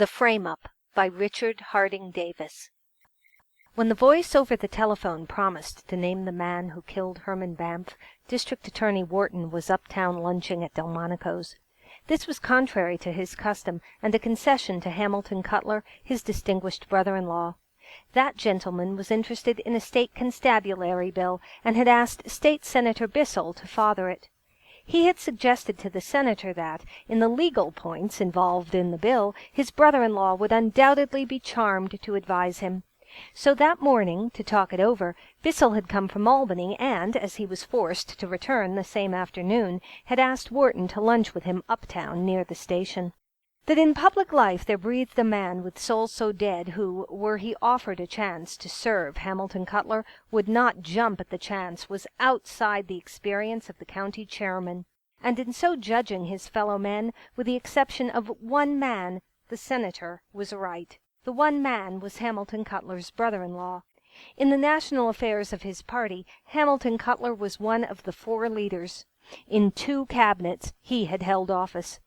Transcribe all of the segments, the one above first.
The Frame-Up by Richard Harding Davis. When the voice over the telephone promised to name the man who killed Herman Banff, District Attorney Wharton was uptown lunching at Delmonico's. This was contrary to his custom, and a concession to Hamilton Cutler, his distinguished brother-in-law. That gentleman was interested in a state constabulary bill, and had asked State Senator Bissell to father it. He had suggested to the senator that, in the legal points involved in the bill, his brother-in-law would undoubtedly be charmed to advise him. So that morning, to talk it over, Bissell had come from Albany and, as he was forced to return the same afternoon, had asked Wharton to lunch with him uptown near the station. That in public life there breathed a man with soul so dead who, were he offered a chance to serve Hamilton Cutler, would not jump at the chance was outside the experience of the county chairman. And in so judging his fellow men, with the exception of one man, the senator was right. The one man was Hamilton Cutler's brother-in-law. In the national affairs of his party, Hamilton Cutler was one of the four leaders. In 2 cabinets he had held office.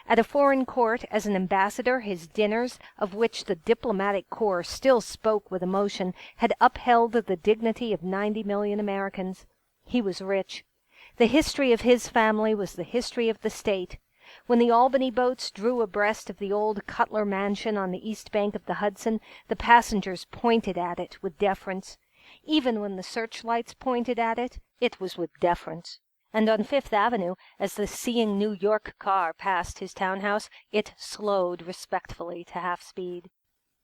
At a foreign court as an ambassador, his dinners, of which the diplomatic corps still spoke with emotion, had upheld the dignity of 90 million Americans. He was rich. The history of his family was the history of the state. When the Albany boats drew abreast of the old Cutler mansion on the east bank of the Hudson, the passengers pointed at it with deference. Even when the searchlights pointed at it, it was with deference. And on Fifth Avenue, as the Seeing New York car passed his townhouse, it slowed respectfully to half-speed.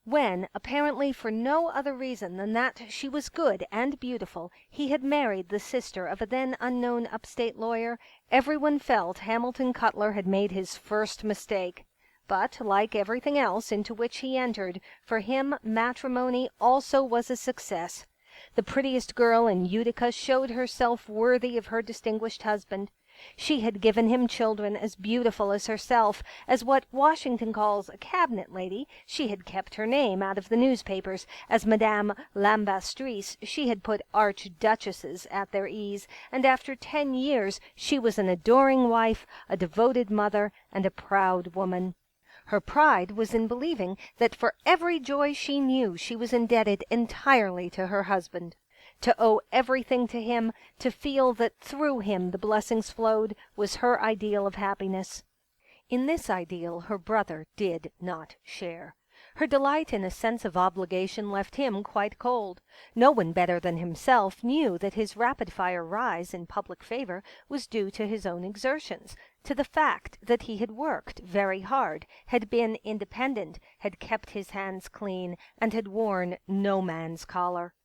When, apparently for no other reason than that she was good and beautiful, he had married the sister of a then unknown upstate lawyer, everyone felt Hamilton Cutler had made his first mistake. But, like everything else into which he entered, for him matrimony also was a success. The prettiest girl in Utica showed herself worthy of her distinguished husband. She had given him children as beautiful as herself. As what Washington calls a cabinet lady, she had kept her name out of the newspapers. As Madame Lambastris, she had put archduchesses at their ease, and after 10 years she was an adoring wife, a devoted mother, and a proud woman. Her pride was in believing that for every joy she knew she was indebted entirely to her husband. To owe everything to him, to feel that through him the blessings flowed, was her ideal of happiness. In this ideal her brother did not share. Her delight in a sense of obligation left him quite cold. No one better than himself knew that his rapid-fire rise in public favor was due to his own exertions, to the fact that he had worked very hard, had been independent, had kept his hands clean, and had worn no man's collar.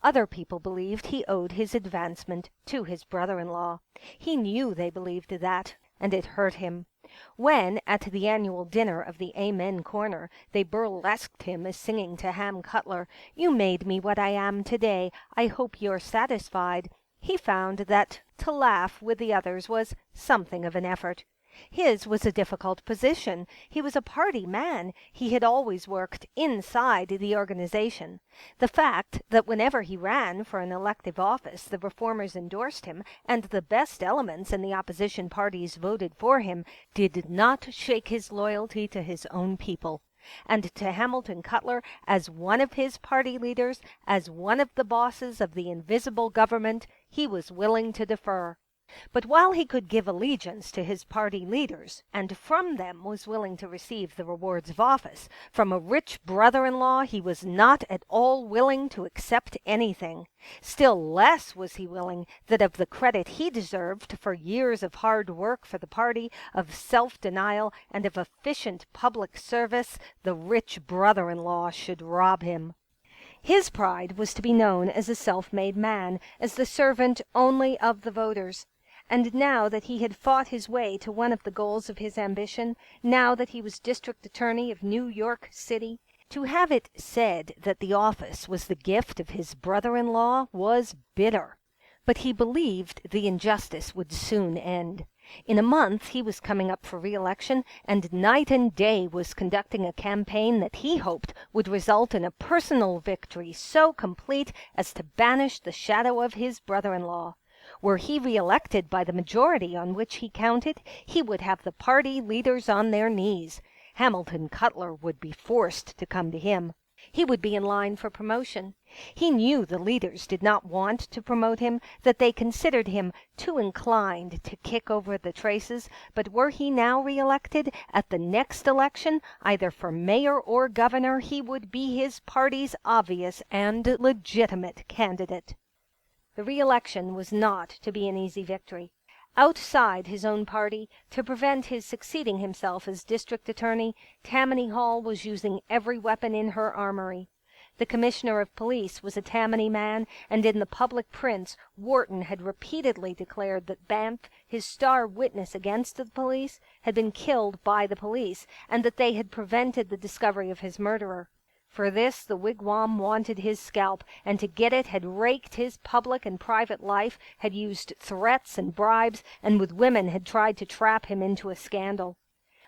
Other people believed he owed his advancement to his brother-in-law. He knew they believed that, and it hurt him. When, at the annual dinner of the Amen Corner, they burlesqued him as singing to Ham Cutler, "You made me what I am today, I hope you're satisfied," he found that to laugh with the others was something of an effort. His was a difficult position. He was a party man. He had always worked inside the organization. The fact that whenever he ran for an elective office the reformers endorsed him, and the best elements in the opposition parties voted for him, did not shake his loyalty to his own people. And to Hamilton Cutler, as one of his party leaders, as one of the bosses of the invisible government, he was willing to defer. But while he could give allegiance to his party leaders, and from them was willing to receive the rewards of office, from a rich brother-in-law he was not at all willing to accept anything. Still less was he willing that of the credit he deserved for years of hard work for the party, of self-denial, and of efficient public service, the rich brother-in-law should rob him. His pride was to be known as a self-made man, as the servant only of the voters. And now that he had fought his way to one of the goals of his ambition, now that he was district attorney of New York City, to have it said that the office was the gift of his brother-in-law was bitter. But he believed the injustice would soon end. In a month he was coming up for re-election, and night and day was conducting a campaign that he hoped would result in a personal victory so complete as to banish the shadow of his brother-in-law. Were he re-elected by the majority on which he counted, he would have the party leaders on their knees. Hamilton Cutler would be forced to come to him. He would be in line for promotion. He knew the leaders did not want to promote him, that they considered him too inclined to kick over the traces, but were he now re-elected at the next election, either for mayor or governor, he would be his party's obvious and legitimate candidate. The re-election was not to be an easy victory. Outside his own party, to prevent his succeeding himself as district attorney, Tammany Hall was using every weapon in her armory. The commissioner of police was a Tammany man, and in the public prints Wharton had repeatedly declared that Banff, his star witness against the police, had been killed by the police, and that they had prevented the discovery of his murderer. For this the wigwam wanted his scalp, and to get it had raked his public and private life, had used threats and bribes, and with women had tried to trap him into a scandal.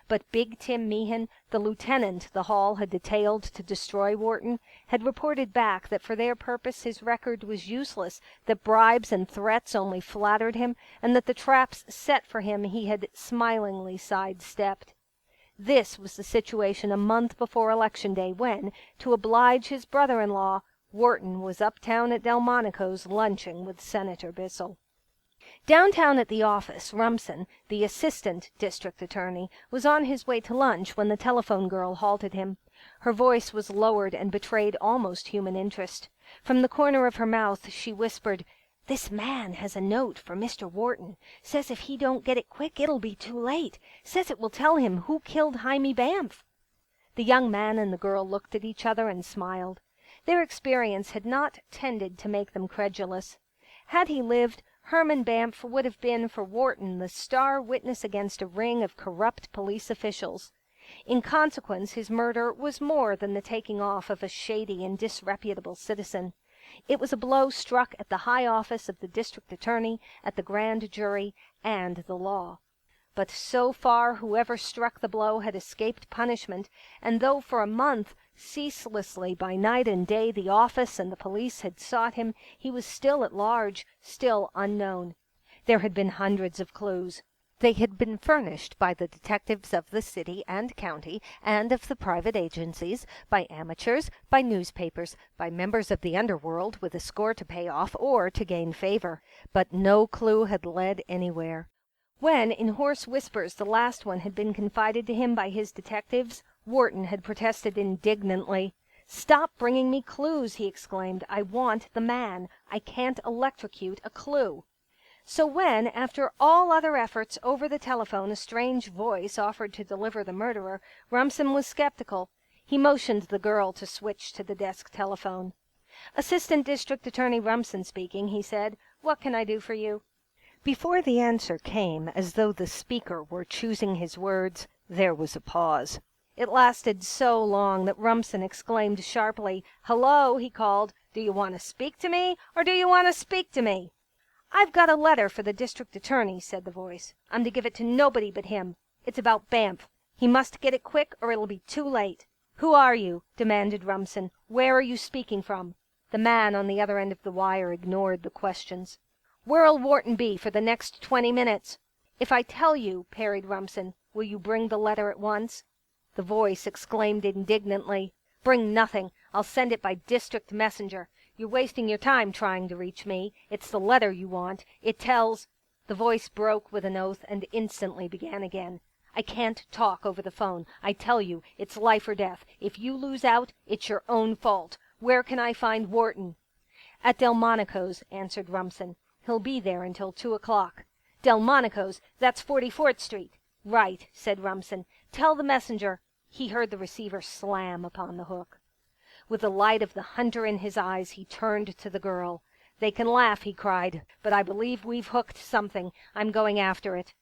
But Big Tim Meehan, the lieutenant the Hall had detailed to destroy Wharton, had reported back that for their purpose his record was useless, that bribes and threats only flattered him, and that the traps set for him he had smilingly sidestepped. This was the situation a month before Election Day when, to oblige his brother-in-law, Wharton was uptown at Delmonico's lunching with Senator Bissell. Downtown at the office, Rumson, the assistant district attorney, was on his way to lunch when the telephone girl halted him. Her voice was lowered and betrayed almost human interest. From the corner of her mouth she whispered, "This man has a note for Mr. Wharton. Says if he don't get it quick, it'll be too late. Says it will tell him who killed Hymie Banff." The young man and the girl looked at each other and smiled. Their experience had not tended to make them credulous. Had he lived, Herman Banff would have been for Wharton the star witness against a ring of corrupt police officials. In consequence, his murder was more than the taking off of a shady and disreputable citizen. It was a blow struck at the high office of the district attorney, at the grand jury, and the law. But so far whoever struck the blow had escaped punishment, and though for a month, ceaselessly by night and day, the office and the police had sought him, he was still at large, still unknown. There had been hundreds of clues. They had been furnished by the detectives of the city and county, and of the private agencies, by amateurs, by newspapers, by members of the underworld with a score to pay off or to gain favor. But no clue had led anywhere. When, in hoarse whispers, the last one had been confided to him by his detectives, Wharton had protested indignantly. "Stop bringing me clues," he exclaimed. "I want the man. I can't electrocute a clue." So when, after all other efforts over the telephone, a strange voice offered to deliver the murderer, Rumson was skeptical. He motioned the girl to switch to the desk telephone. "Assistant District Attorney Rumson speaking," he said. "What can I do for you?" Before the answer came, as though the speaker were choosing his words, there was a pause. It lasted so long that Rumson exclaimed sharply. "Hello," he called. "Do you want to speak to me, or do you want to speak to me?" "I've got a letter for the district attorney," said the voice. "I'm to give it to nobody but him. It's about Banff. He must get it quick, or it'll be too late." "Who are you?" demanded Rumson. "Where are you speaking from?" The man on the other end of the wire ignored the questions. "Where'll Wharton be for the next 20 minutes?" "If I tell you," parried Rumson, "will you bring the letter at once?" The voice exclaimed indignantly. "Bring nothing. I'll send it by district messenger. You're wasting your time trying to reach me. It's the letter you want. It tells—" The voice broke with an oath and instantly began again. "I can't talk over the phone. I tell you, it's life or death. If you lose out, it's your own fault. Where can I find Wharton?" "At Delmonico's," answered Rumson. "He'll be there until 2 o'clock. "Delmonico's? That's 44th Street. "Right," said Rumson. "Tell the messenger—" He heard the receiver slam upon the hook. With the light of the hunter in his eyes, he turned to the girl. "They can laugh," he cried, "but I believe we've hooked something. I'm going after it."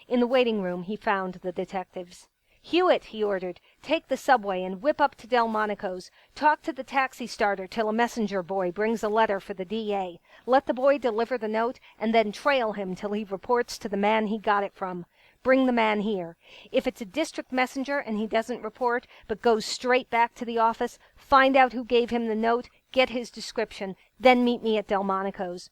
In the waiting room he found the detectives. "Hewitt," he ordered, "take the subway and whip up to Delmonico's. Talk to the taxi starter till a messenger boy brings a letter for the DA. Let the boy deliver the note, and then trail him till he reports to the man he got it from. Bring the man here. If it's a district messenger and he doesn't report, but goes straight back to the office, find out who gave him the note, get his description, then meet me at Delmonico's."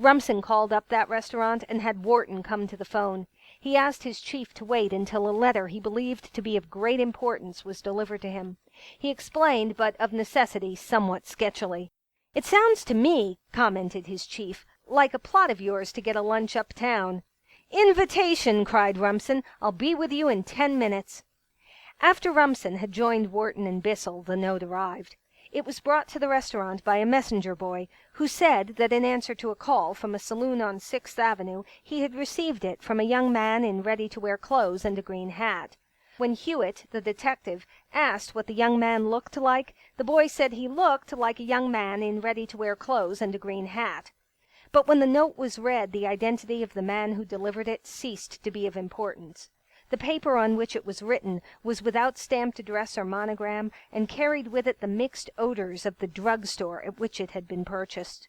Rumson called up that restaurant and had Wharton come to the phone. He asked his chief to wait until a letter he believed to be of great importance was delivered to him. He explained, but of necessity somewhat sketchily. "It sounds to me," commented his chief, "like a plot of yours to get a lunch uptown." "Invitation!" cried Rumson. "I'll be with you in 10 minutes." After Rumson had joined Wharton and Bissell, the note arrived. It was brought to the restaurant by a messenger boy, who said that in answer to a call from a saloon on 6th Avenue, he had received it from a young man in ready-to-wear clothes and a green hat. When Hewitt, the detective, asked what the young man looked like, the boy said he looked like a young man in ready-to-wear clothes and a green hat. But when the note was read, the identity of the man who delivered it ceased to be of importance. The paper on which it was written was without stamped address or monogram, and carried with it the mixed odors of the drug-store at which it had been purchased.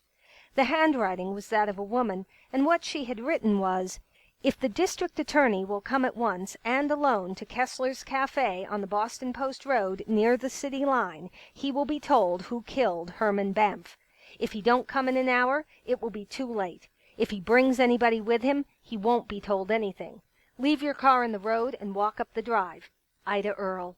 The handwriting was that of a woman, and what she had written was, "If the district attorney will come at once and alone to Kessler's Cafe on the Boston Post Road near the city line, he will be told who killed Herman Banff. If he don't come in an hour, it will be too late. If he brings anybody with him, he won't be told anything. Leave your car in the road and walk up the drive. Ida Earle."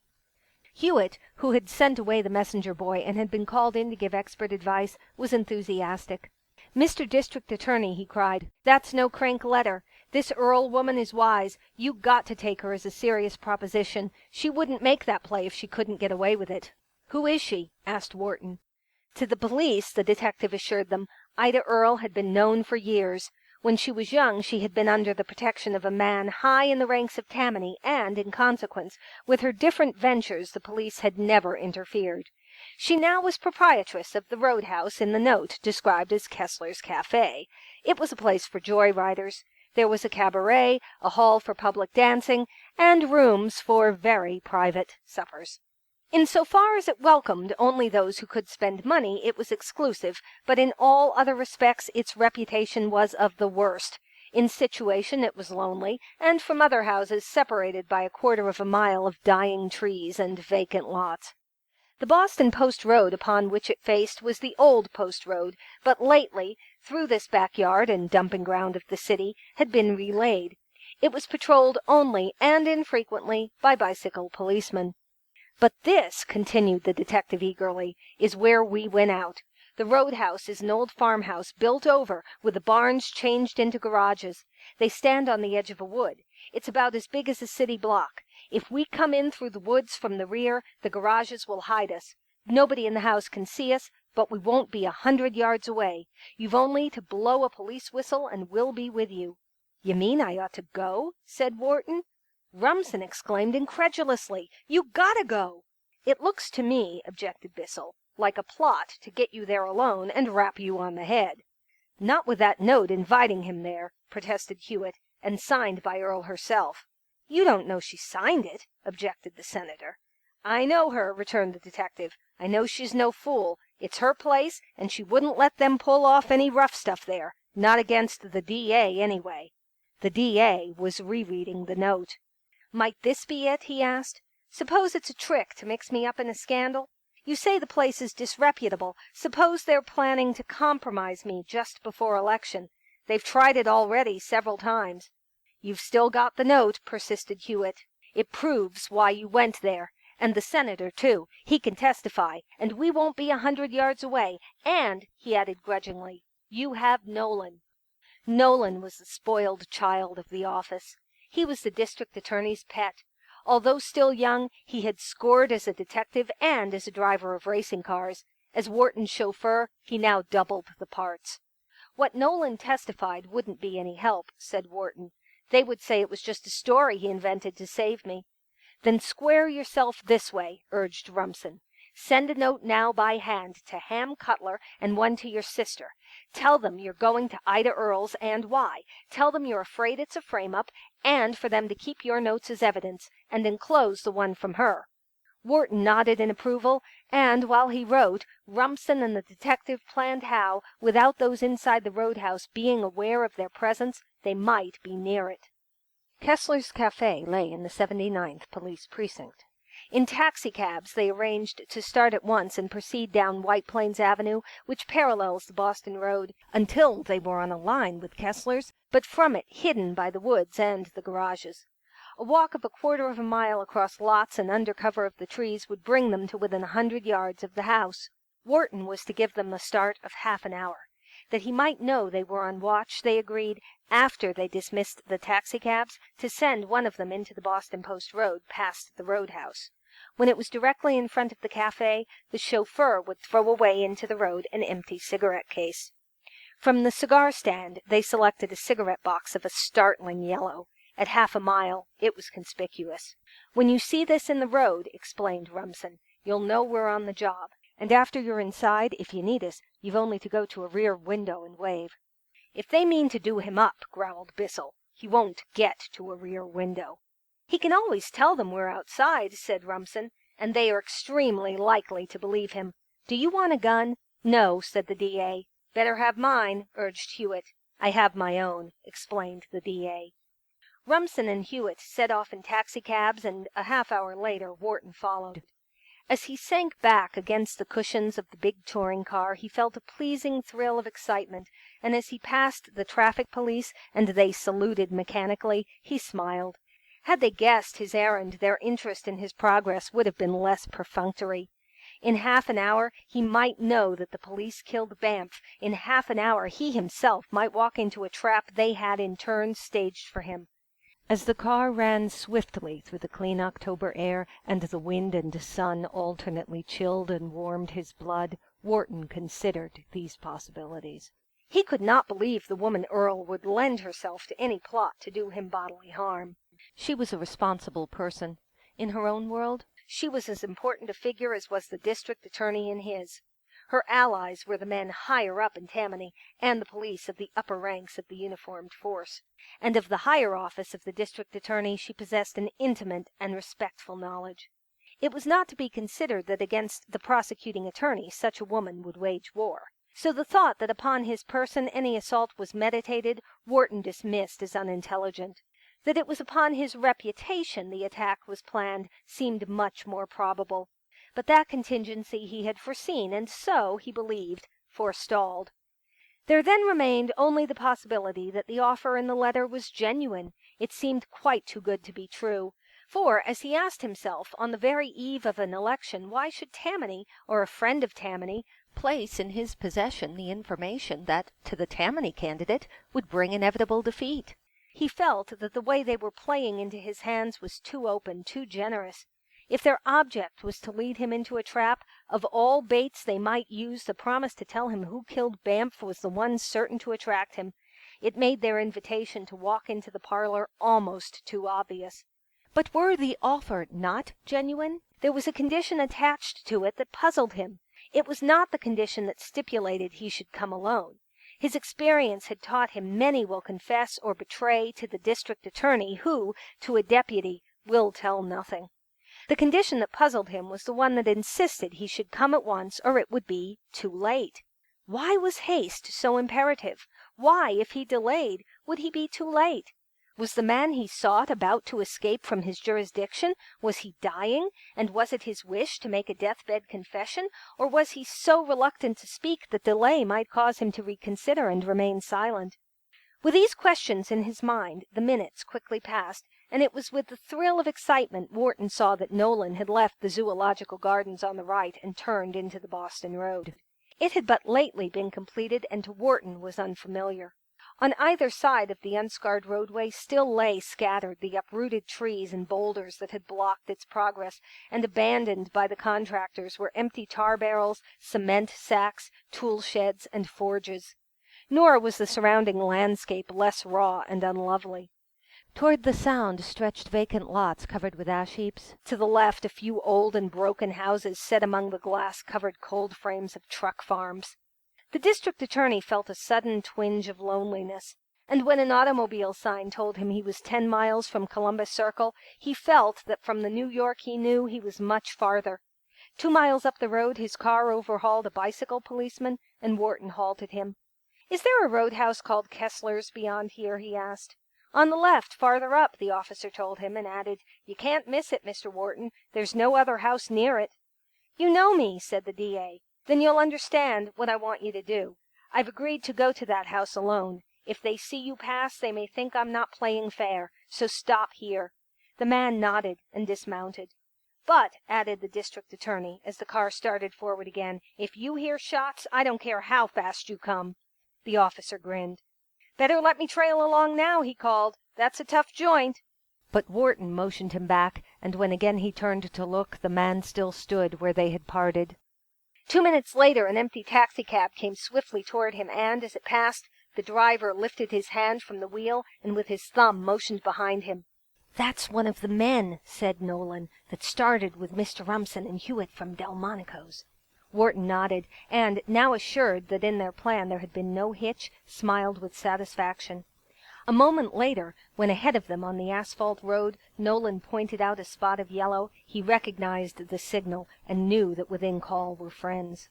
Hewitt, who had sent away the messenger boy and had been called in to give expert advice, was enthusiastic. "Mr. District Attorney," he cried, "that's no crank letter. This Earle woman is wise. You got to take her as a serious proposition. She wouldn't make that play if she couldn't get away with it." "Who is she?" asked Wharton. To the police, the detective assured them, Ida Earle had been known for years. When she was young, she had been under the protection of a man high in the ranks of Tammany, and, in consequence, with her different ventures the police had never interfered. She now was proprietress of the roadhouse in the note described as Kessler's Cafe. It was a place for joy-riders. There was a cabaret, a hall for public dancing, and rooms for very private suppers. In so far as it welcomed only those who could spend money, it was exclusive, but in all other respects its reputation was of the worst. In situation it was lonely, and from other houses separated by 1/4 mile of dying trees and vacant lots. The Boston Post Road upon which it faced was the old Post Road, but lately, through this backyard and dumping ground of the city, had been relaid. It was patrolled only and infrequently by bicycle policemen. "But this," continued the detective eagerly, "is where we win out. The roadhouse is an old farmhouse built over, with the barns changed into garages. They stand on the edge of a wood. It's about as big as a city block. If we come in through the woods from the rear, the garages will hide us. Nobody in the house can see us, but we won't be 100 yards away. You've only to blow a police whistle and we'll be with you." "You mean I ought to go?" said Wharton. Rumson exclaimed incredulously, "You gotta go!" "It looks to me," objected Bissell, "like a plot to get you there alone and rap you on the head." "Not with that note inviting him there," protested Hewitt, "and signed by Earle herself." "You don't know she signed it," objected the senator. "I know her," returned the detective. "I know she's no fool. It's her place, and she wouldn't let them pull off any rough stuff there. Not against the D.A. anyway." The D.A. was rereading the note. "Might this be it?" he asked. "Suppose it's a trick to mix me up in a scandal? You say the place is disreputable. Suppose they're planning to compromise me just before election. They've tried it already several times." "You've still got the note," persisted Hewitt. "It proves why you went there. And the senator, too. He can testify. And we won't be 100 yards away. And," he added grudgingly, "you have Nolan." Nolan was the spoiled child of the office. He was the district attorney's pet. Although still young, he had scored as a detective and as a driver of racing cars. As Wharton's chauffeur, he now doubled the parts. "What Nolan testified wouldn't be any help," said Wharton. "They would say it was just a story he invented to save me." "Then square yourself this way," urged Rumson. "Send a note now by hand to Ham Cutler and one to your sister. Tell them you're going to Ida Earle's and why. Tell them you're afraid it's a frame-up, and for them to keep your notes as evidence, and enclose the one from her." Wharton nodded in approval, and while he wrote, Rumson and the detective planned how, without those inside the roadhouse being aware of their presence, they might be near it. Kessler's Cafe lay in the 79th Police Precinct. In taxicabs they arranged to start at once and proceed down White Plains Avenue, which parallels the Boston Road, until they were on a line with Kessler's, but from it hidden by the woods and the garages. A walk of a quarter of a mile across lots and under cover of the trees would bring them to within 100 yards of the house. Wharton was to give them the start of half an hour. That he might know they were on watch, they agreed, after they dismissed the taxicabs, to send one of them into the Boston Post Road past the roadhouse. When it was directly in front of the cafe, the chauffeur would throw away into the road an empty cigarette case. From the cigar stand they selected a cigarette box of a startling yellow. At half a mile it was conspicuous. "When you see this in the road," explained Rumson, "you'll know we're on the job. And after you're inside, if you need us, you've only to go to a rear window and wave." "If they mean to do him up," growled Bissell, "he won't get to a rear window." "He can always tell them we're outside," said Rumson, "and they are extremely likely to believe him. Do you want a gun?" "No," said the D.A. "Better have mine," urged Hewitt. "I have my own," explained the D.A. Rumson and Hewitt set off in taxicabs, and a half hour later Wharton followed. As he sank back against the cushions of the big touring car, he felt a pleasing thrill of excitement, and as he passed the traffic police and they saluted mechanically, he smiled. Had they guessed his errand, their interest in his progress would have been less perfunctory. In half an hour he might know that the police killed Banff. In half an hour he himself might walk into a trap they had in turn staged for him. As the car ran swiftly through the clean October air, and the wind and sun alternately chilled and warmed his blood, Wharton considered these possibilities. He could not believe the woman Earle would lend herself to any plot to do him bodily harm. She was a responsible person. In her own world, she was as important a figure as was the district attorney in his. Her allies were the men higher up in Tammany and the police of the upper ranks of the uniformed force. And of the higher office of the district attorney she possessed an intimate and respectful knowledge. It was not to be considered that against the prosecuting attorney such a woman would wage war. So the thought that upon his person any assault was meditated, Wharton dismissed as unintelligent. That it was upon his reputation the attack was planned seemed much more probable. But that contingency he had foreseen, and so, he believed, forestalled. There then remained only the possibility that the offer in the letter was genuine. It seemed quite too good to be true. For, as he asked himself, on the very eve of an election, why should Tammany, or a friend of Tammany, place in his possession the information that, to the Tammany candidate, would bring inevitable defeat? He felt that the way they were playing into his hands was too open, too generous. If their object was to lead him into a trap, of all baits they might use, the promise to tell him who killed Banff was the one certain to attract him. It made their invitation to walk into the parlor almost too obvious. But were the offer not genuine? There was a condition attached to it that puzzled him. It was not the condition that stipulated he should come alone. His experience had taught him many will confess or betray to the district attorney who, to a deputy, will tell nothing. The condition that puzzled him was the one that insisted he should come at once or it would be too late. Why was haste so imperative? Why, if he delayed, would he be too late? Was the man he sought about to escape from his jurisdiction? Was he dying, and was it his wish to make a deathbed confession? Or was he so reluctant to speak that delay might cause him to reconsider and remain silent? With these questions in his mind, the minutes quickly passed, and it was with the thrill of excitement Wharton saw that Nolan had left the Zoological Gardens on the right and turned into the Boston Road. It had but lately been completed, and to Wharton was unfamiliar. On either side of the unscarred roadway still lay scattered the uprooted trees and boulders that had blocked its progress, and abandoned by the contractors were empty tar barrels, cement sacks, tool sheds, and forges. Nor was the surrounding landscape less raw and unlovely. Toward the Sound stretched vacant lots covered with ash heaps. To the left a few old and broken houses set among the glass-covered cold frames of truck farms. The district attorney felt a sudden twinge of loneliness, and when an automobile sign told him he was 10 miles from Columbus Circle, he felt that from the New York he knew he was much farther. 2 miles up the road his car overhauled a bicycle policeman, and Wharton halted him. "Is there a roadhouse called Kessler's beyond here?" he asked. "On the left, farther up," the officer told him, and added, "You can't miss it, Mr. Wharton. There's no other house near it." "You know me," said the DA. "Then you'll understand what I want you to do. I've agreed to go to that house alone. If they see you pass, they may think I'm not playing fair, so stop here." The man nodded and dismounted. "But," added the district attorney, as the car started forward again, "if you hear shots, I don't care how fast you come." The officer grinned. "Better let me trail along now," he called. "That's a tough joint." But Wharton motioned him back, and when again he turned to look, the man still stood where they had parted. 2 minutes later, an empty taxicab came swiftly toward him, and, as it passed, the driver lifted his hand from the wheel and with his thumb motioned behind him. "That's one of the men," said Nolan, "that started with Mr. Rumson and Hewitt from Delmonico's." Wharton nodded, and, now assured that in their plan there had been no hitch, smiled with satisfaction. A moment later, when ahead of them on the asphalt road Nolan pointed out a spot of yellow, he recognized the signal and knew that within call were friends.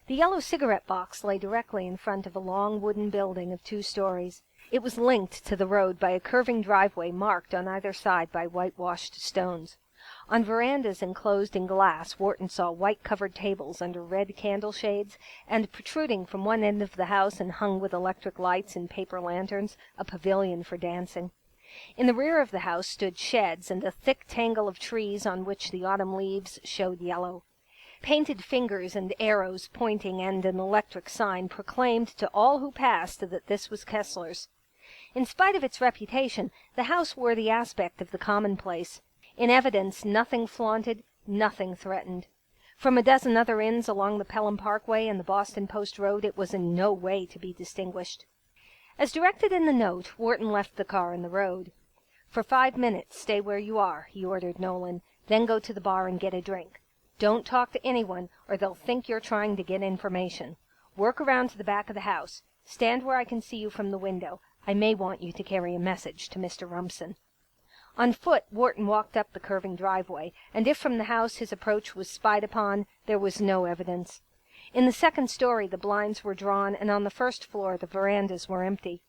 The yellow cigarette box lay directly in front of a long wooden building of 2 stories. It was linked to the road by a curving driveway marked on either side by whitewashed stones. On verandas enclosed in glass, Wharton saw white-covered tables under red candle shades, and protruding from one end of the house and hung with electric lights and paper lanterns, a pavilion for dancing. In the rear of the house stood sheds and a thick tangle of trees on which the autumn leaves showed yellow. Painted fingers and arrows pointing and an electric sign proclaimed to all who passed that this was Kessler's. In spite of its reputation, the house wore the aspect of the commonplace. In evidence, nothing flaunted, nothing threatened. From a dozen other inns along the Pelham Parkway and the Boston Post Road, it was in no way to be distinguished. As directed in the note, Wharton left the car in the road. "For 5 minutes, stay where you are," he ordered Nolan. "Then go to the bar and get a drink. Don't talk to anyone, or they'll think you're trying to get information. Work around to the back of the house. Stand where I can see you from the window. I may want you to carry a message to Mr. Rumson." On foot, Wharton walked up the curving driveway, and if from the house his approach was spied upon, there was no evidence. In the second story the blinds were drawn, and on the first floor the verandas were empty.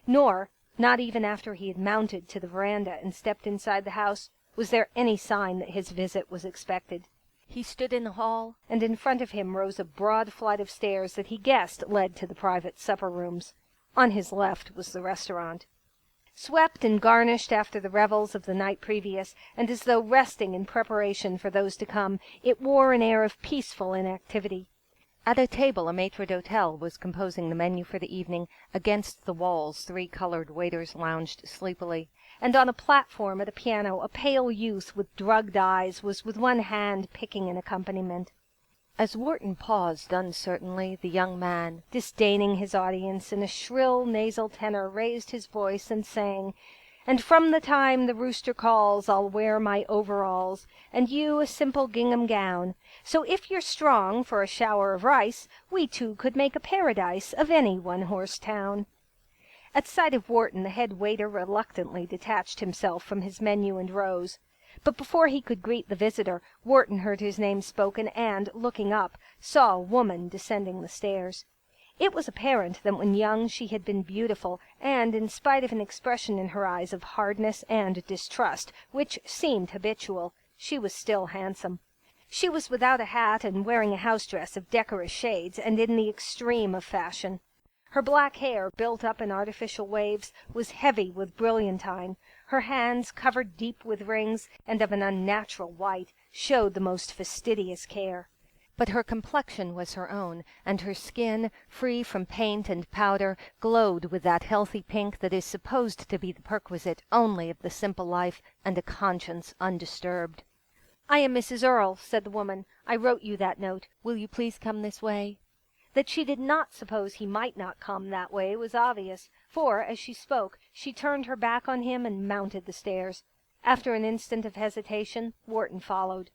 Nor, not even after he had mounted to the veranda and stepped inside the house, was there any sign that his visit was expected. He stood in the hall, and in front of him rose a broad flight of stairs that he guessed led to the private supper rooms. On his left was the restaurant. Swept and garnished after the revels of the night previous, and as though resting in preparation for those to come, it wore an air of peaceful inactivity. At a table a maitre d'hotel was composing the menu for the evening. Against the walls 3 colored waiters lounged sleepily, and on a platform at a piano a pale youth with drugged eyes was with one hand picking an accompaniment. As Wharton paused uncertainly, the young man, disdaining his audience, in a shrill nasal tenor raised his voice and sang, "And from the time the rooster calls I'll wear my overalls, and you a simple gingham gown. So if you're strong for a shower of rice, we 2 could make a paradise of any one-horse town." At sight of Wharton the head waiter reluctantly detached himself from his menu and rose. But before he could greet the visitor, Wharton heard his name spoken and, looking up, saw a woman descending the stairs. It was apparent that when young she had been beautiful, and, in spite of an expression in her eyes of hardness and distrust, which seemed habitual, she was still handsome. She was without a hat and wearing a house dress of decorous shades and in the extreme of fashion. Her black hair, built up in artificial waves, was heavy with brilliantine. Her hands, covered deep with rings, and of an unnatural white, showed the most fastidious care. But her complexion was her own, and her skin, free from paint and powder, glowed with that healthy pink that is supposed to be the perquisite only of the simple life and a conscience undisturbed. "I am Mrs. Earle," said the woman. "I wrote you that note. Will you please come this way?" That she did not suppose he might not come that way was obvious, for, as she spoke, she turned her back on him and mounted the stairs. After an instant of hesitation, Wharton followed.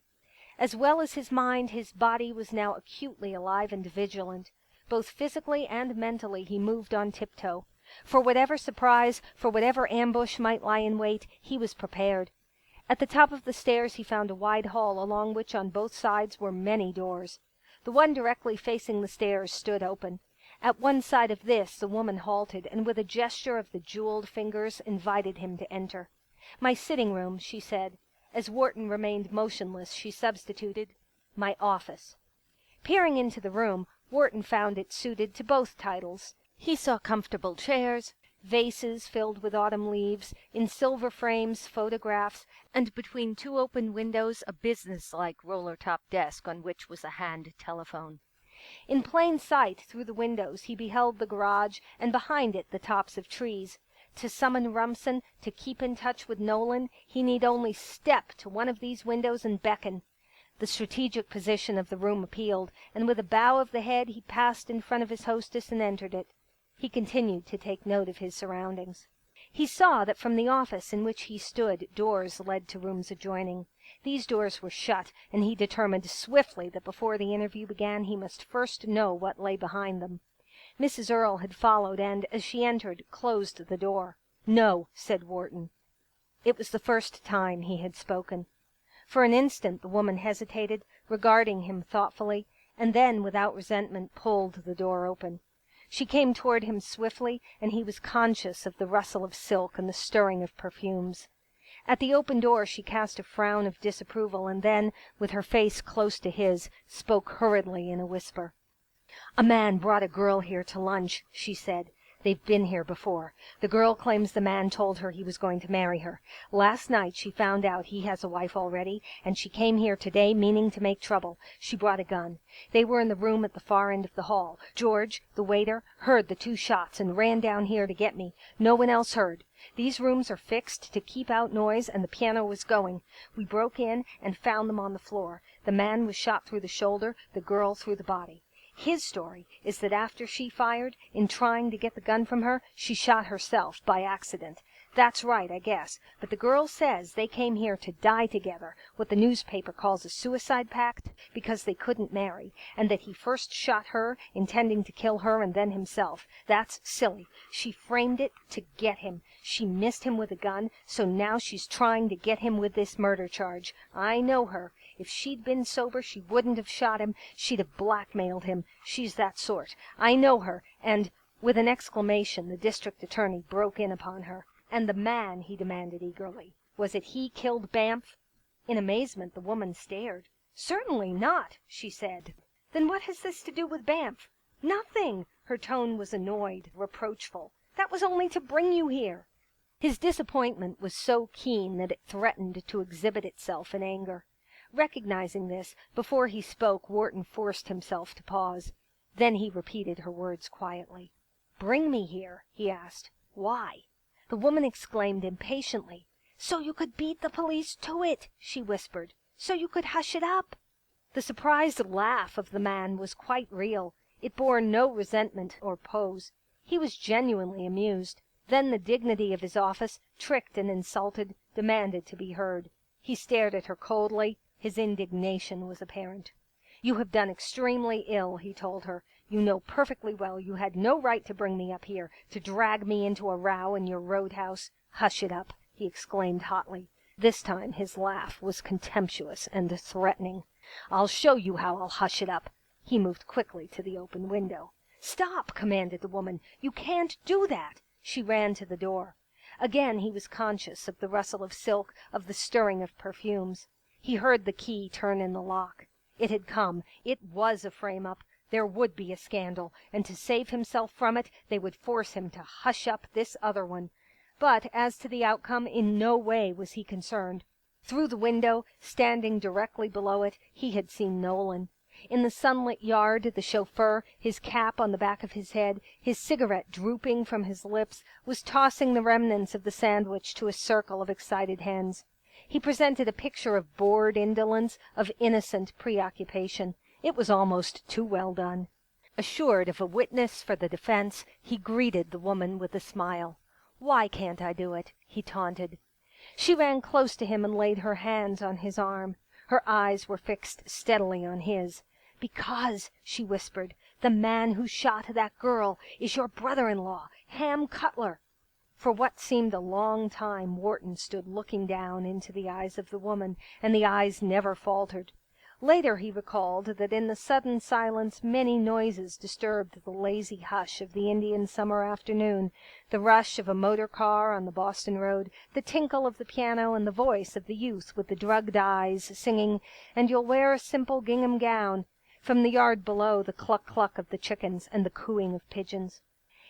As well as his mind, his body was now acutely alive and vigilant. Both physically and mentally he moved on tiptoe. For whatever surprise, for whatever ambush might lie in wait, he was prepared. At the top of the stairs he found a wide hall along which on both sides were many doors. The one directly facing the stairs stood open. At one side of this the woman halted, and with a gesture of the jeweled fingers invited him to enter. "My sitting room," she said. As Wharton remained motionless, she substituted, "My office." Peering into the room, Wharton found it suited to both titles. He saw comfortable chairs, vases filled with autumn leaves, in silver frames photographs, and between two open windows a business-like roller-top desk on which was a hand telephone. In plain sight through the windows he beheld the garage, and behind it the tops of trees. To summon Rumson, to keep in touch with Nolan, he need only step to one of these windows and beckon. The strategic position of the room appealed, and with a bow of the head he passed in front of his hostess and entered it. He continued to take note of his surroundings. He saw that from the office in which he stood doors led to rooms adjoining. These doors were shut, and he determined swiftly that before the interview began he must first know what lay behind them. Mrs. Earle had followed and, as she entered, closed the door. "No," said Wharton. It was the first time he had spoken. For an instant the woman hesitated, regarding him thoughtfully, and then, without resentment, pulled the door open. She came toward him swiftly, and he was conscious of the rustle of silk and the stirring of perfumes. At the open door she cast a frown of disapproval, and then, with her face close to his, spoke hurriedly in a whisper. "A man brought a girl here to lunch," she said. "They've been here before. The girl claims the man told her he was going to marry her. Last night she found out he has a wife already, and she came here today meaning to make trouble. She brought a gun. They were in the room at the far end of the hall. George, the waiter, heard the 2 shots and ran down here to get me. No one else heard. These rooms are fixed to keep out noise, and the piano was going. We broke in and found them on the floor. The man was shot through the shoulder, the girl through the body. His story is that after she fired, in trying to get the gun from her, she shot herself by accident. That's right, I guess. But the girl says they came here to die together, what the newspaper calls a suicide pact, because they couldn't marry, and that he first shot her, intending to kill her and then himself. That's silly. She framed it to get him. She missed him with a gun, so now she's trying to get him with this murder charge. I know her. If she'd been sober, she wouldn't have shot him. She'd have blackmailed him. She's that sort. I know her, and—" With an exclamation, the district attorney broke in upon her. "And the man," he demanded eagerly, "was it he killed Banff?" In amazement the woman stared. "Certainly not," she said. "Then what has this to do with Banff?" "Nothing." Her tone was annoyed, reproachful. "That was only to bring you here." His disappointment was so keen that it threatened to exhibit itself in anger. Recognizing this, before he spoke, Wharton forced himself to pause. Then he repeated her words quietly. "Bring me here?" he asked. "Why?" The woman exclaimed impatiently. "So you could beat the police to it," she whispered. "So you could hush it up." The surprised laugh of the man was quite real. It bore no resentment or pose. He was genuinely amused. Then the dignity of his office, tricked and insulted, demanded to be heard. He stared at her coldly. His indignation was apparent. "You have done extremely ill," he told her. "You know perfectly well you had no right to bring me up here, to drag me into a row in your roadhouse." "Hush it up," he exclaimed hotly. This time his laugh was contemptuous and threatening. "I'll show you how I'll hush it up." He moved quickly to the open window. "Stop!" commanded the woman. "You can't do that." She ran to the door. Again he was conscious of the rustle of silk, of the stirring of perfumes. He heard the key turn in the lock. It had come. It was a frame-up. There would be a scandal, and to save himself from it, they would force him to hush up this other one. But as to the outcome, in no way was he concerned. Through the window, standing directly below it, he had seen Nolan. In the sunlit yard, the chauffeur, his cap on the back of his head, his cigarette drooping from his lips, was tossing the remnants of the sandwich to a circle of excited hens. He presented a picture of bored indolence, of innocent preoccupation. It was almost too well done. Assured of a witness for the defense, he greeted the woman with a smile. "Why can't I do it?" he taunted. She ran close to him and laid her hands on his arm. Her eyes were fixed steadily on his. "Because," she whispered, "the man who shot that girl is your brother-in-law, Ham Cutler." For what seemed a long time Wharton stood looking down into the eyes of the woman, and the eyes never faltered. Later he recalled that in the sudden silence many noises disturbed the lazy hush of the Indian summer afternoon, the rush of a motor car on the Boston road, the tinkle of the piano, and the voice of the youth with the drugged eyes singing, "And you'll wear a simple gingham gown." From the yard below, the cluck-cluck of the chickens and the cooing of pigeons.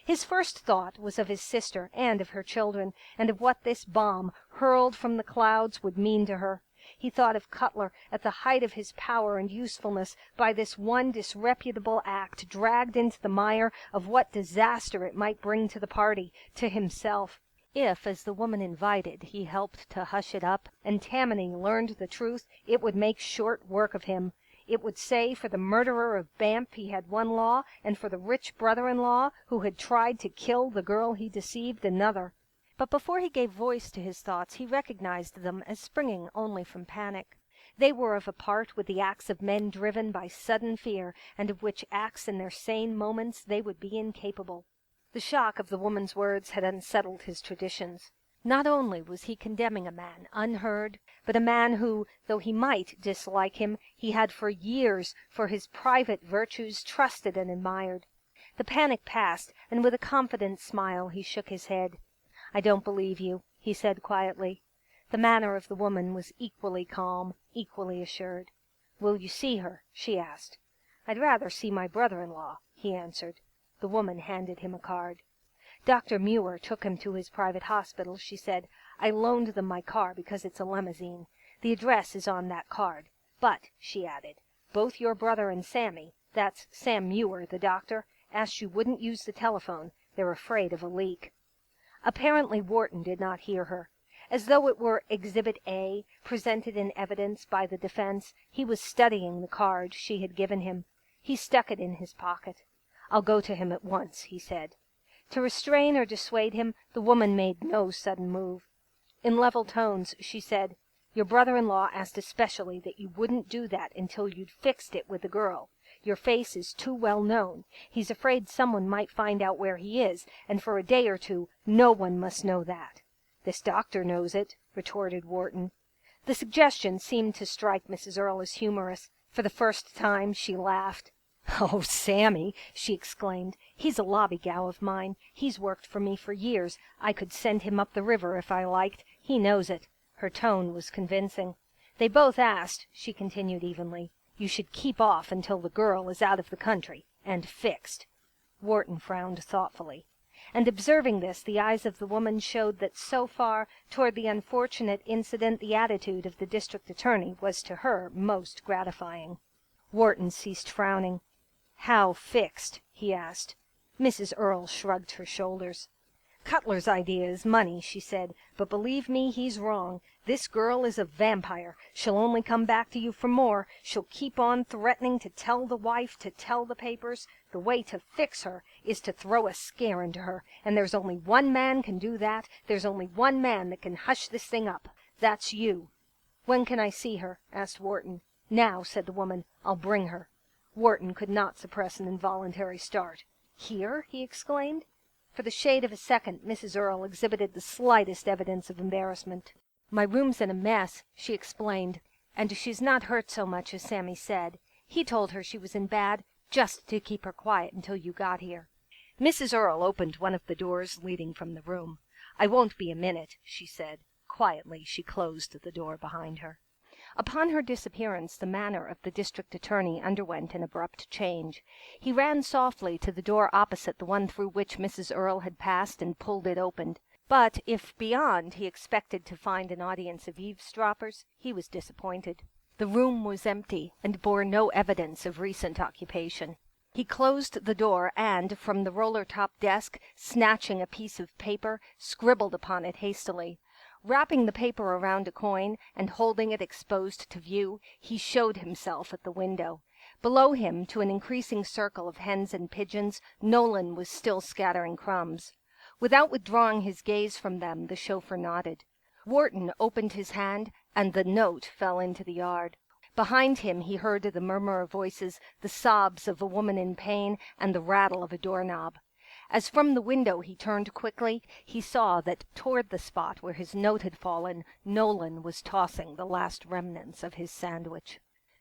His first thought was of his sister and of her children, and of what this bomb, hurled from the clouds, would mean to her. He thought of Cutler at the height of his power and usefulness, by this one disreputable act dragged into the mire of what disaster it might bring to the party, to himself. If, as the woman invited, he helped to hush it up, and Tammany learned the truth, it would make short work of him. It would say for the murderer of Bamf he had one law, and for the rich brother-in-law who had tried to kill the girl he deceived another. But before he gave voice to his thoughts, he recognized them as springing only from panic. They were of a part with the acts of men driven by sudden fear, and of which acts in their sane moments they would be incapable. The shock of the woman's words had unsettled his traditions. Not only was he condemning a man unheard, but a man who, though he might dislike him, he had for years, for his private virtues, trusted and admired. The panic passed, and with a confident smile he shook his head. "I don't believe you," he said quietly. The manner of the woman was equally calm, equally assured. "Will you see her?" she asked. "I'd rather see my brother-in-law," he answered. The woman handed him a card. "Dr. Muir took him to his private hospital," she said. "I loaned them my car because it's a limousine. The address is on that card. But," she added, "both your brother and Sammy, that's Sam Muir, the doctor, asked you wouldn't use the telephone. They're afraid of a leak." Apparently Wharton did not hear her. As though it were Exhibit A, presented in evidence by the defense, he was studying the card she had given him. He stuck it in his pocket. "I'll go to him at once," he said. To restrain or dissuade him, the woman made no sudden move. In level tones she said, "Your brother-in-law asked especially that you wouldn't do that until you'd fixed it with the girl. Your face is too well known. He's afraid someone might find out where he is, and for a day or two no one must know that." "This doctor knows it," retorted Wharton. The suggestion seemed to strike Mrs. Earle as humorous. For the first time she laughed. "Oh, Sammy!" she exclaimed. "He's a lobbygow of mine. He's worked for me for years. I could send him up the river if I liked. He knows it." Her tone was convincing. "They both asked," she continued evenly, "you should keep off until the girl is out of the country and fixed." Wharton frowned thoughtfully. And observing this, the eyes of the woman showed that so far toward the unfortunate incident the attitude of the district attorney was to her most gratifying. Wharton ceased frowning. "How fixed?" he asked. Mrs. Earle shrugged her shoulders. "Cutler's idea is money," she said, "but believe me, he's wrong. This girl is a vampire. She'll only come back to you for more. She'll keep on threatening to tell the wife, to tell the papers. The way to fix her is to throw a scare into her, and there's only one man can do that. There's only one man that can hush this thing up. That's you." "When can I see her?" asked Wharton. "Now," said the woman. "I'll bring her." Wharton could not suppress an involuntary start. "Here?" he exclaimed. For the shade of a second, Mrs. Earle exhibited the slightest evidence of embarrassment. "My room's in a mess," she explained, "and she's not hurt so much as Sammy said. He told her she was in bad, just to keep her quiet until you got here." Mrs. Earle opened one of the doors leading from the room. "I won't be a minute," she said. Quietly she closed the door behind her. Upon her disappearance, the manner of the district attorney underwent an abrupt change. He ran softly to the door opposite the one through which Mrs. Earle had passed and pulled it open. But if beyond he expected to find an audience of eavesdroppers, he was disappointed. The room was empty and bore no evidence of recent occupation. He closed the door and, from the roller-top desk, snatching a piece of paper, scribbled upon it hastily. Wrapping the paper around a coin and holding it exposed to view, he showed himself at the window. Below him, to an increasing circle of hens and pigeons, Nolan was still scattering crumbs. Without withdrawing his gaze from them, the chauffeur nodded. Wharton opened his hand, and the note fell into the yard. Behind him he heard the murmur of voices, the sobs of a woman in pain, and the rattle of a doorknob. As from the window he turned quickly, he saw that toward the spot where his note had fallen, Nolan was tossing the last remnants of his sandwich.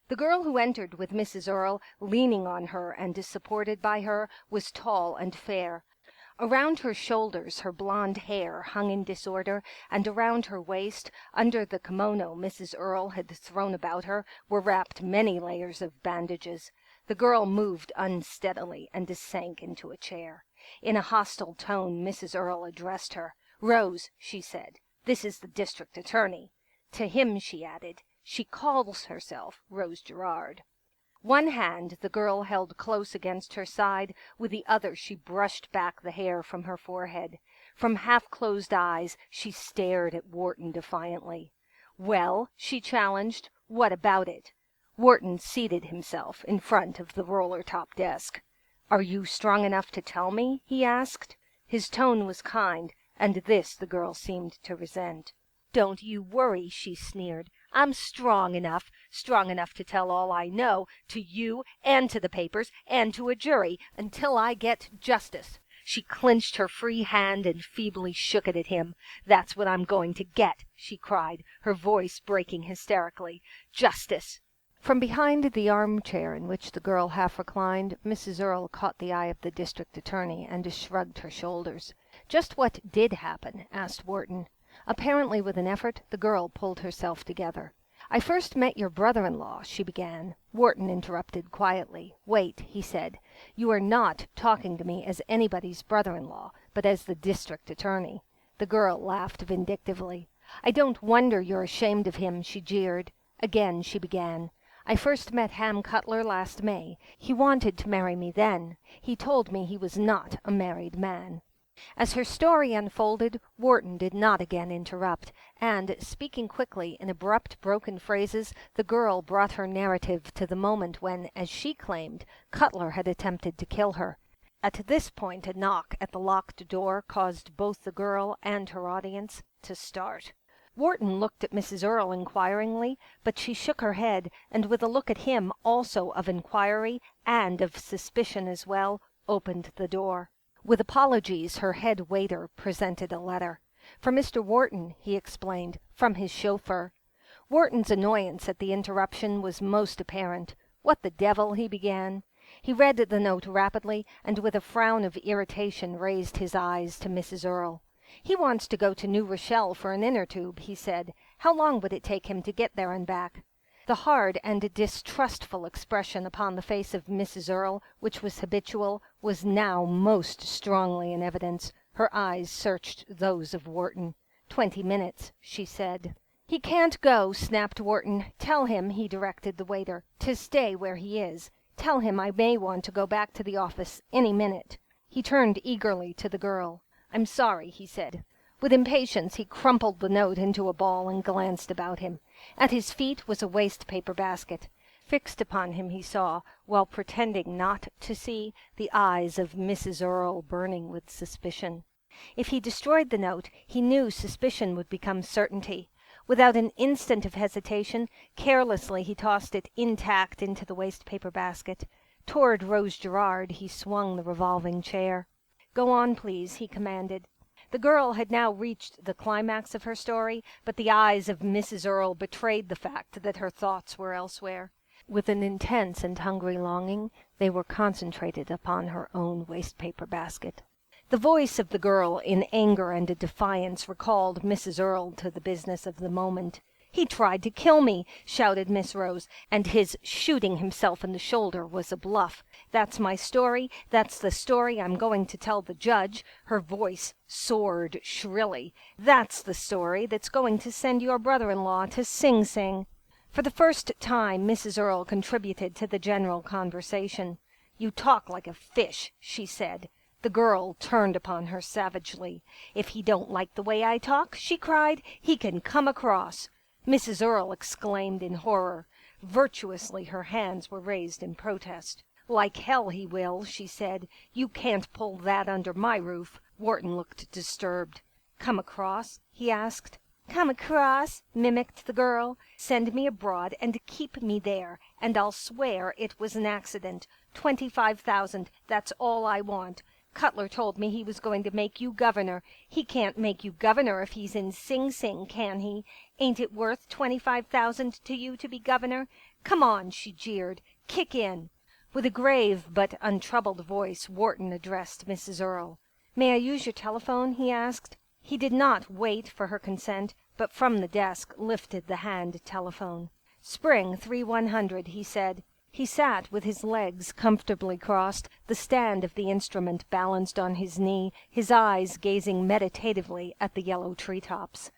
The girl who entered with Mrs. Earle, leaning on her and supported by her, was tall and fair. Around her shoulders her blonde hair hung in disorder, and around her waist, under the kimono Mrs. Earle had thrown about her, were wrapped many layers of bandages. The girl moved unsteadily and sank into a chair. In a hostile tone Mrs. Earle addressed her. "Rose," she said, "this is the district attorney." To him she added, "She calls herself Rose Gerard." One hand the girl held close against her side, with the other she brushed back the hair from her forehead. From half-closed eyes she stared at Wharton defiantly. "Well," she challenged, "what about it?" Wharton seated himself in front of the roller-top desk. "Are you strong enough to tell me?" he asked. His tone was kind, and this the girl seemed to resent. "Don't you worry," she sneered. "I'm strong enough to tell all I know, to you and to the papers and to a jury, until I get justice." She clenched her free hand and feebly shook it at him. "That's what I'm going to get," she cried, her voice breaking hysterically. "Justice." From behind the armchair in which the girl half reclined, Mrs. Earle caught the eye of the district attorney and shrugged her shoulders. "Just what did happen?" asked Wharton. Apparently with an effort, the girl pulled herself together. "I first met your brother-in-law," she began. Wharton interrupted quietly. "Wait," he said. "You are not talking to me as anybody's brother-in-law, but as the district attorney." The girl laughed vindictively. "I don't wonder you're ashamed of him," she jeered. Again she began. "I first met Ham Cutler last May. He wanted to marry me then. He told me he was not a married man." As her story unfolded, Wharton did not again interrupt, and, speaking quickly in abrupt, broken phrases, the girl brought her narrative to the moment when, as she claimed, Cutler had attempted to kill her. At this point a knock at the locked door caused both the girl and her audience to start. Wharton looked at Mrs. Earle inquiringly, but she shook her head, and with a look at him also of inquiry and of suspicion as well, opened the door. With apologies, her head waiter presented a letter. "For Mr. Wharton," he explained, "from his chauffeur." Wharton's annoyance at the interruption was most apparent. "What the devil?" he began. He read the note rapidly, and with a frown of irritation raised his eyes to Mrs. Earle. "He wants to go to New Rochelle for an inner tube," he said. "How long would it take him to get there and back?" The hard and distrustful expression upon the face of Mrs. Earle, which was habitual, was now most strongly in evidence. Her eyes searched those of Wharton. "20 minutes," she said. "He can't go," snapped Wharton. "Tell him," he directed the waiter, "to stay where he is. Tell him I may want to go back to the office any minute." He turned eagerly to the girl. "I'm sorry," he said. With impatience he crumpled the note into a ball and glanced about him. At his feet was a waste-paper basket. Fixed upon him he saw, while pretending not to see, the eyes of Mrs. Earle burning with suspicion. If he destroyed the note, he knew suspicion would become certainty. Without an instant of hesitation, carelessly he tossed it intact into the waste-paper basket. Toward Rose Gerard he swung the revolving chair. "Go on, please," he commanded. The girl had now reached the climax of her story, but the eyes of Mrs. Earle betrayed the fact that her thoughts were elsewhere. With an intense and hungry longing, they were concentrated upon her own waste-paper basket. The voice of the girl in anger and defiance recalled Mrs. Earle to the business of the moment. "He tried to kill me," shouted Miss Rose, "and his shooting himself in the shoulder was a bluff. That's my story. That's the story I'm going to tell the judge." Her voice soared shrilly. "That's the story that's going to send your brother-in-law to Sing Sing." For the first time Mrs. Earle contributed to the general conversation. "You talk like a fish," she said. The girl turned upon her savagely. "If he don't like the way I talk," she cried, "he can come across." Mrs. Earle exclaimed in horror. Virtuously her hands were raised in protest. "Like hell he will," she said. "You can't pull that under my roof." Wharton looked disturbed. "Come across?" he asked. "Come across," mimicked the girl. "Send me abroad and keep me there, and I'll swear it was an accident. 25,000, that's all I want. Cutler told me he was going to make you governor. He can't make you governor if he's in Sing Sing, can he? Ain't it worth 25,000 to you to be governor? "Come on," she jeered. "Kick in." With a grave but untroubled voice, Wharton addressed Mrs. Earle. "May I use your telephone?" he asked. He did not wait for her consent, but from the desk lifted the hand telephone. "Spring 3100," he said. He sat with his legs comfortably crossed, the stand of the instrument balanced on his knee, his eyes gazing meditatively at the yellow treetops.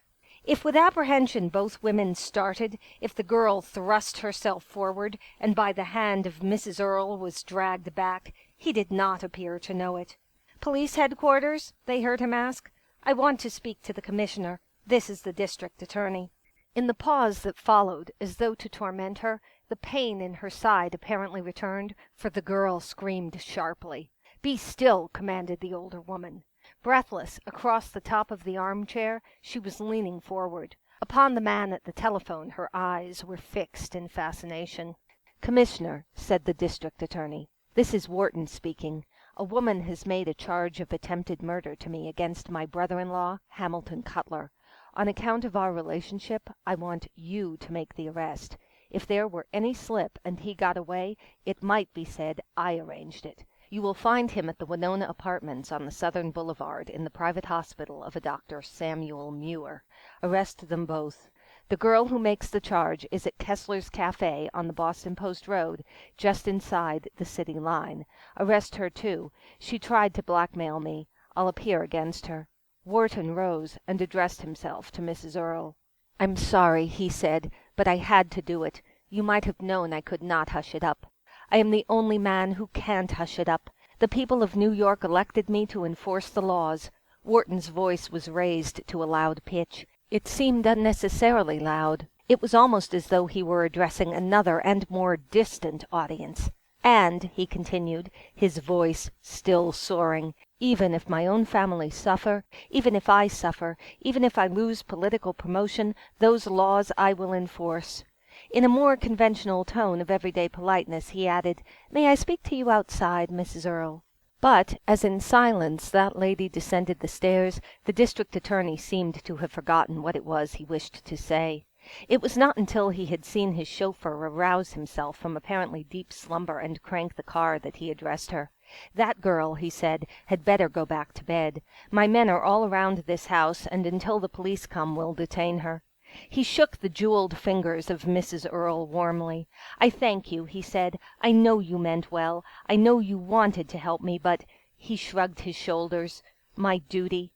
If with apprehension both women started, if the girl thrust herself forward, and by the hand of Mrs. Earle was dragged back, he did not appear to know it. "Police headquarters?" they heard him ask. "I want to speak to the commissioner. This is the district attorney." In the pause that followed, as though to torment her, the pain in her side apparently returned, for the girl screamed sharply. "Be still!" commanded the older woman. Breathless, across the top of the armchair, she was leaning forward. Upon the man at the telephone her eyes were fixed in fascination. "Commissioner," said the district attorney, "this is Wharton speaking. A woman has made a charge of attempted murder to me against my brother-in-law, Hamilton Cutler. On account of our relationship, I want you to make the arrest. If there were any slip and he got away, it might be said I arranged it. You will find him at the Winona Apartments on the Southern Boulevard in the private hospital of a Dr. Samuel Muir. Arrest them both. The girl who makes the charge is at Kessler's Cafe on the Boston Post Road, just inside the city line. Arrest her, too. She tried to blackmail me. I'll appear against her." Wharton rose and addressed himself to Mrs. Earle. "I'm sorry," he said, "but I had to do it. You might have known I could not hush it up. I am the only man who can't hush it up. The people of New York elected me to enforce the laws." Wharton's voice was raised to a loud pitch. It seemed unnecessarily loud. It was almost as though he were addressing another and more distant audience. "And," he continued, his voice still soaring, "even if my own family suffer, even if I suffer, even if I lose political promotion, those laws I will enforce." In a more conventional tone of everyday politeness he added, "May I speak to you outside, Mrs. Earle?" But, as in silence that lady descended the stairs, the district attorney seemed to have forgotten what it was he wished to say. It was not until he had seen his chauffeur arouse himself from apparently deep slumber and crank the car that he addressed her. "That girl," he said, "had better go back to bed. My men are all around this house, and until the police come will detain her." He shook the jeweled fingers of Mrs. Earle warmly. "I thank you," he said. "I know you meant well. I know you wanted to help me, but—" he shrugged his shoulders. "My duty."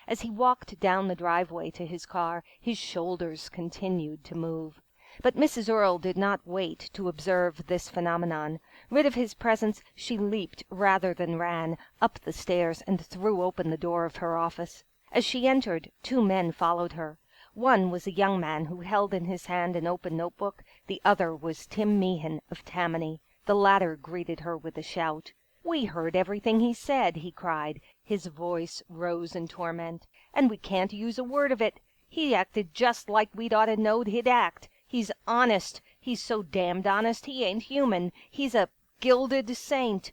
As he walked down the driveway to his car, his shoulders continued to move. But Mrs. Earle did not wait to observe this phenomenon. Rid of his presence, she leaped rather than ran up the stairs and threw open the door of her office. As she entered, two men followed her. One was a young man who held in his hand an open notebook. The other was Tim Meehan of Tammany. The latter greeted her with a shout. "We heard everything he said," he cried. His voice rose in torment. "And we can't use a word of it. He acted just like we'd oughta knowed he'd act. He's honest. He's so damned honest he ain't human. He's a gilded saint."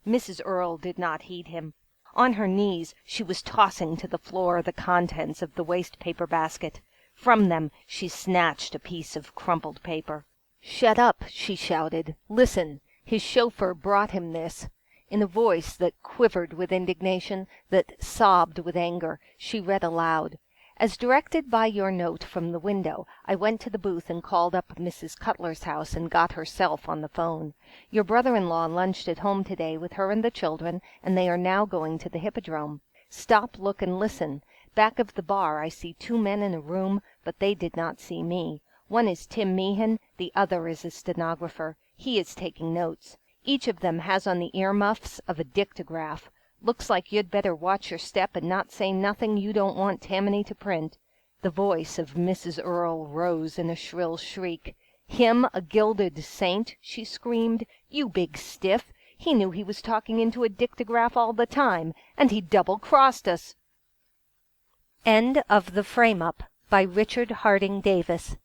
Mrs. Earle did not heed him. On her knees she was tossing to the floor the contents of the waste-paper basket. From them she snatched a piece of crumpled paper. "Shut up!" she shouted. "Listen!" His chauffeur brought him this. In a voice that quivered with indignation, that sobbed with anger, she read aloud. "As directed by your note from the window, I went to the booth and called up Mrs. Cutler's house and got herself on the phone. Your brother-in-law lunched at home today with her and the children, and they are now going to the Hippodrome. Stop, look, and listen. Back of the bar I see two men in a room, but they did not see me. One is Tim Meehan, the other is a stenographer. He is taking notes. Each of them has on the earmuffs of a dictograph. Looks like you'd better watch your step and not say nothing you don't want Tammany to print." The voice of Mrs. Earle rose in a shrill shriek. "Him a gilded saint!" she screamed. "You big stiff! He knew he was talking into a dictograph all the time, and he double-crossed us." End of The Frame-Up by Richard Harding Davis.